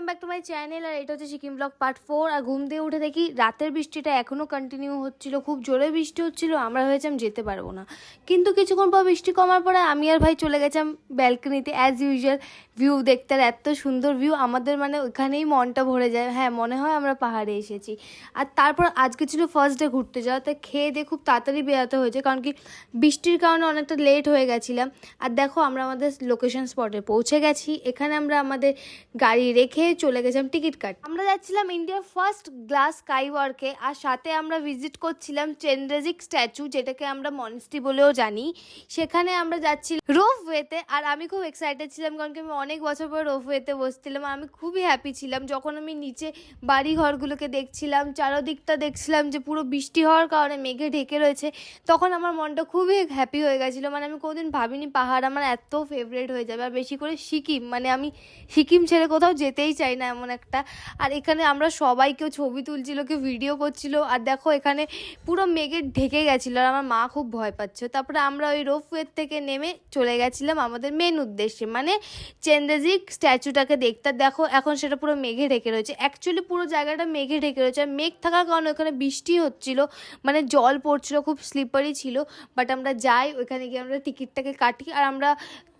Back to my channel. আর এটা হচ্ছে সিকিম ব্লগ পার্ট 4। আর ঘুম দিয়ে উঠে দেখি রাতের বৃষ্টিটা এখনও কন্টিনিউ হচ্ছিল, খুব জোরে বৃষ্টি হচ্ছিল। আমরা ভেবেছিলাম যেতে পারবো না, কিন্তু কিছুক্ষণ পর বৃষ্টি কমার পরে আমি আর ভাই চলে গেছিলাম ব্যালকনিতে অ্যাজ ইউজুয়াল ভিউ দেখতে। আর এত সুন্দর ভিউ, আমাদের মানে ওখানেই মনটা ভরে যায়। হ্যাঁ, মনে হয় আমরা পাহাড়ে এসেছি। আর তারপর আজকে ছিল ফার্স্ট ডে ঘুরতে যাওয়া, তাই খেয়ে দিয়ে খুব তাড়াতাড়ি বেরোতে হয়েছে, কারণ কি বৃষ্টির কারণে অনেকটা লেট হয়ে গেছিলাম। আর দেখো আমরা আমাদের লোকেশন স্পটে পৌঁছে গেছি। এখানে আমরা আমাদের গাড়ি রেখে চলে গেছিলাম টিকিট কাটতে। আমরা যাচ্ছিলাম ইন্ডিয়ার ফার্স্ট গ্লাস স্কাই ওয়ার্কে, আর সাথে আমরা ভিজিট করছিলাম চেনরেজিক স্ট্যাচু, যেটাকে আমরা মনেস্ট্রি বলেও জানি। সেখানে আমরা যাচ্ছি রোপওয়েতে। আর আমি খুব এক্সাইটেড ছিলাম, কারণ কি আমি অনেক বছর পর রোপওয়েতে বসছিলাম। আর আমি খুবই হ্যাপি ছিলাম যখন আমি নিচে বাড়ি ঘরগুলোকে দেখছিলাম, চারোদিকটা দেখছিলাম যে পুরো বৃষ্টি হওয়ার কারণে মেঘে ঢেকে রয়েছে। তখন আমার মনটা খুবই হ্যাপি হয়ে গেছিলো। মানে আমি কোনোদিন ভাবিনি পাহাড় আমার এত ফেভারিট হয়ে যাবে। আর বেশি করে সিকিম, মানে আমি সিকিম ছেড়ে কোথাও যেতেই চাই না এমন একটা। আর এখানে আমরা সবাই, কেউ ছবি তুলছিল, কেউ ভিডিও করছিল। আর দেখো এখানে পুরো মেঘে ঢেকে গেছিলো, আর আমার মা খুব ভয় পাচ্ছে। তারপরে আমরা ওই রোপওয়ের থেকে নেমে চলে গেছিলাম আমাদের মেন উদ্দেশ্যে, মানে চেনরেজিক স্ট্যাচুটাকে দেখতে। দেখো এখন সেটা পুরো মেঘে ঢেকে রয়েছে, অ্যাকচুয়ালি পুরো জায়গাটা মেঘে ঢেকে রয়েছে। আর মেঘ থাকার কারণে ওখানে বৃষ্টি হচ্ছিল, মানে জল পড়ছিল, খুব স্লিপারি ছিল। বাট আমরা যাই, ওইখানে গিয়ে আমরা টিকিটটাকে কাটি। আর আমরা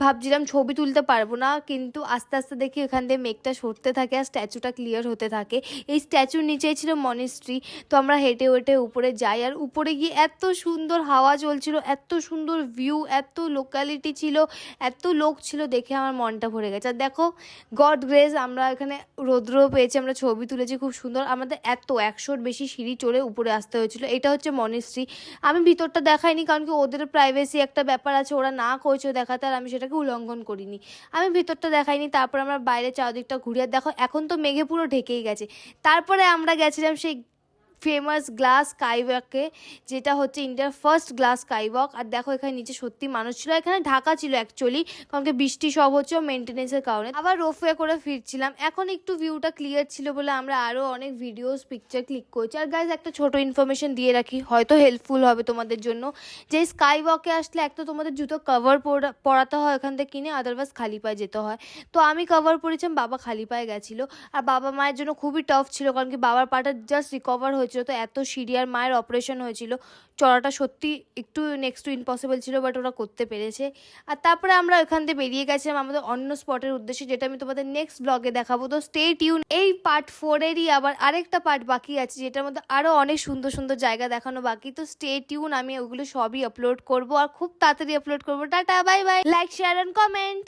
ভাবছিলাম ছবি তুলতে পারবো না, কিন্তু আস্তে আস্তে দেখি ওখান দিয়ে মেঘটা সরতে থাকে আর স্ট্যাচুটা ক্লিয়ার হতে থাকে। এই স্ট্যাচুর নিচেই ছিল মনেস্ট্রি। তো আমরা হেঁটে হেঁটে উপরে যাই, আর উপরে গিয়ে এত সুন্দর হাওয়া চলছিল, এত সুন্দর ভিউ, এত লোকালিটি ছিল, এত লোক ছিল, দেখে আমার মনটা ভরে গেছে। আর দেখো গড গ্রেস আমরা এখানে রৌদ্র পেয়েছি, আমরা ছবি তুলেছি খুব সুন্দর। আমাদের 100-র বেশি সিঁড়ি চড়ে উপরে আসতে হয়েছিল। এটা হচ্ছে মনেস্ট্রি। আমি ভিতরটা দেখাইনি, কারণ কি ওদের প্রাইভেসি একটা ব্যাপার আছে, ওরা না করেছে দেখাতে, আর আমি সেটাকে উল্লঙ্ঘন করিনি। আমি ভিতরটা দেখাইনি। তারপর আমরা বাইরে চারদিকটা ঘুরিয়ে দেখো এখন তো মেঘে পুরো ঢেকেই গেছে। তারপরে আমরা গেছিলাম সেই ফেমাস গ্লাস স্কাইওয়াকে, যেটা হচ্ছে ইন্ডিয়ার ফার্স্ট গ্লাস স্কাইওয়াক। আর দেখো এখানে নিচে সত্যি মানুষ ছিল, এখানে ঢাকা ছিল অ্যাকচুয়ালি, কারণ কি বৃষ্টি সব হচ্ছে মেনটেনেন্সের কারণে। আবার রোপওয়ে করে ফিরছিলাম, এখন একটু ভিউটা ক্লিয়ার ছিল বলে আমরা আরও অনেক ভিডিওস পিকচার ক্লিক করছি। আর গাইজ একটা ছোট ইনফরমেশন দিয়ে রাখি, হয়তো হেল্পফুল হবে তোমাদের জন্য, যে স্কাইওয়াকে আসলে এক তো তোমাদের জুতো কভার পরাতে হয় ওখান থেকে কিনে, আদারওয়াইজ খালি পায়ে যেতে হয়। তো আমি কভার পরেছিলাম, বাবা খালি পায়ে গেছিলো। আর বাবা মায়ের জন্য খুবই টাফ ছিল, কারণ কি বাবার পাটা জাস্ট রিকভার হয়েছিল, তো এত সিঁড়ি, আর মায়ের অপারেশন হয়েছিল, চড়াটা সত্যি একটু নেক্সট টু ইম্পসিবল ছিল, বাট ওরা করতে পেরেছে। আর তারপরে আমরা ওখান থেকে বেরিয়ে গেছিলাম আমাদের অন্য স্পটের উদ্দেশ্যে, যেটা আমি তোমাদের নেক্সট ব্লগে দেখাবো। তো স্টে টিউন। এই পার্ট 4-এরই আবার আরেকটা পার্ট বাকি আছে, যেটার মধ্যে আরও অনেক সুন্দর সুন্দর জায়গা দেখানো বাকি। তো স্টে টিউন, আমি ওগুলো সবই আপলোড করবো, আর খুব তাড়াতাড়ি আপলোড করবো। Tata, bye bye, like, share and comment.